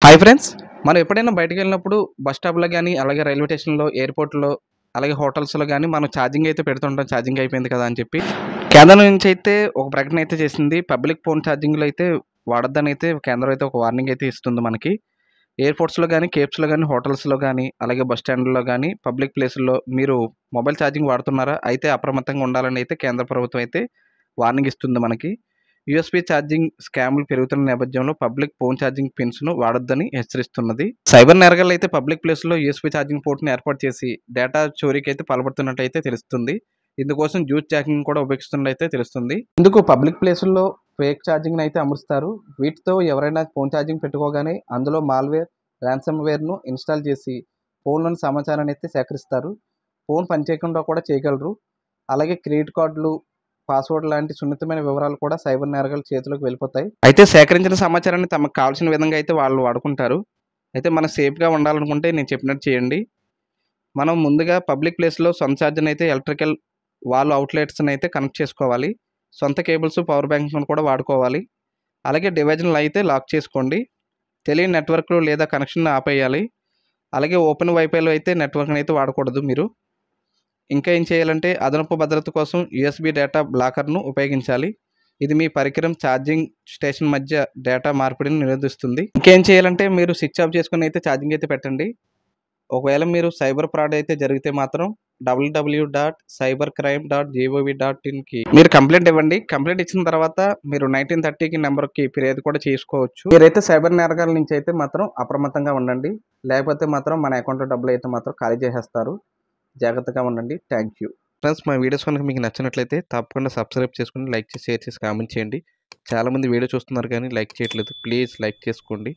Hi friends, మనం ఎప్పుడైనా బయటికి వెళ్ళినప్పుడు బస్ స్టాప్‌లో గాని, అలాగే రైల్వే స్టేషన్‌లో, ఎయిర్‌పోర్ట్‌లో, అలాగే హోటల్స్‌లో గాని మనం ఛార్జింగ్ అయితే పెడుతుంటాం. ఛార్జింగ్ అయిపోయింది కదా అని చెప్పి. కేంద్రం నుంచి అయితే ఒక ప్రకటన అయితే చేసింది. పబ్లిక్ ఫోన్ ఛార్జింగ్‌లో అయితే వాడొద్దని అయితే కేంద్రం అయితే ఒక వార్నింగ్ అయితే ఇస్తుంది మనకి. ఎయిర్‌పోర్ట్స్‌లో గాని, కేవ్స్‌లో గాని, హోటల్స్‌లో గాని, అలాగే బస్ స్టాండ్‌లో గాని, పబ్లిక్ ప్లేసుల్లో మీరు మొబైల్ ఛార్జింగ్ వాడుతున్నారా? అయితే అప్రమత్తంగా ఉండాలని అయితే కేంద్ర ప్రభుత్వం అయితే వార్నింగ్ ఇస్తుంది మనకి. యూఎస్‌బీ ఛార్జింగ్ స్కామ్‌లు పెరుగుతున్న నేపథ్యంలో పబ్లిక్ ఫోన్ ఛార్జింగ్ పిన్స్‌ను వాడొద్దని హెచ్చరిస్తున్నది. సైబర్ నేరగాళ్లైతే పబ్లిక్ ప్లేస్‌లో యూఎస్‌బీ ఛార్జింగ్ పోర్ట్‌ని ఏర్పాటు చేసి డేటా చోరీకైతే పాల్పడుతున్నట్టయితే తెలుస్తుంది. ఇందుకోసం జ్యూస్ జాకింగ్ కూడా ఉపయోగిస్తున్నట్టయితే తెలుస్తుంది. ఇందుకు పబ్లిక్ ప్లేసుల్లో ఫేక్ ఛార్జింగ్‌ని అయితే అమరుస్తారు. వీటితో ఎవరైనా ఫోన్ ఛార్జింగ్ పెట్టుకోగానే అందులో మాల్‌వేర్, ర్యాన్సమ్‌వేర్‌ను ఇన్‌స్టాల్ చేసి ఫోన్‌లోని సమాచారాన్ని అయితే సేకరిస్తారు. ఫోన్ పనిచేయకుండా కూడా చేయగలరు. అలాగే క్రెడిట్ కార్డులు, పాస్వర్డ్ లాంటి సున్నితమైన వివరాలు కూడా సైబర్ నేరగాళ్ల చేతిలోకి వెళ్ళిపోతాయి. అయితే సేకరించిన సమాచారాన్ని తమకు కావాల్సిన విధంగా అయితే వాళ్ళు వాడుకుంటారు. అయితే మనం సేఫ్‌గా ఉండాలనుకుంటే నేను చెప్పినట్టు చేయండి. మనం ముందుగా పబ్లిక్ ప్లేస్‌లో సొంత ఛార్జర్‌ని అయితే ఎలక్ట్రికల్ వాల్ అవుట్‌లెట్స్‌ని అయితే కనెక్ట్ చేసుకోవాలి. సొంత కేబుల్స్, పవర్ బ్యాంక్స్‌ను కూడా వాడుకోవాలి. అలాగే డివైస్‌ని అయితే లాక్ చేసుకోండి. తెలియని నెట్వర్క్‌లు లేదా కనెక్షన్‌ని ఆపేయాలి. అలాగే ఓపెన్ వైఫైలో అయితే నెట్వర్క్‌ని అయితే వాడకూడదు మీరు. ఇంకా ఏం చేయాలంటే అదనపు భద్రత కోసం యూఎస్బీ డేటా బ్లాకర్‌ను ఉపయోగించాలి. ఇది మీ పరికరం ఛార్జింగ్ స్టేషన్ మధ్య డేటా మార్పిడిని నిరోధిస్తుంది. ఇంకేం చేయాలంటే మీరు స్విచ్ ఆఫ్ చేసుకొని అయితే ఛార్జింగ్ అయితే పెట్టండి. ఒకవేళ మీరు సైబర్ ఫ్రాడ్ అయితే జరిగితే మాత్రం www.cybercrime.gov.inకి మీరు కంప్లైంట్ ఇవ్వండి. కంప్లైంట్ ఇచ్చిన తర్వాత మీరు 1930కి నెంబర్‌కి ఫిర్యాదు కూడా చేసుకోవచ్చు. మీరైతే సైబర్ నేరగాళ్ల నుంచి అయితే మాత్రం అప్రమత్తంగా ఉండండి. లేకపోతే మాత్రం మన అకౌంట్‌లో డబ్బులు అయితే మాత్రం ఖాళీ చేసేస్తారు. జాగ్రత్తగా ఉండండి. Thank you. ఫ్రెండ్స్, మా వీడియోస్ కనుక మీకు నచ్చినట్లయితే తప్పకుండా సబ్స్క్రైబ్ చేసుకొని, లైక్ చేసి, షేర్ చేసి, కామెంట్ చేయండి. చాలామంది వీడియో చూస్తున్నారు కానీ లైక్ చేయట్లేదు. ప్లీజ్ లైక్ చేసుకోండి.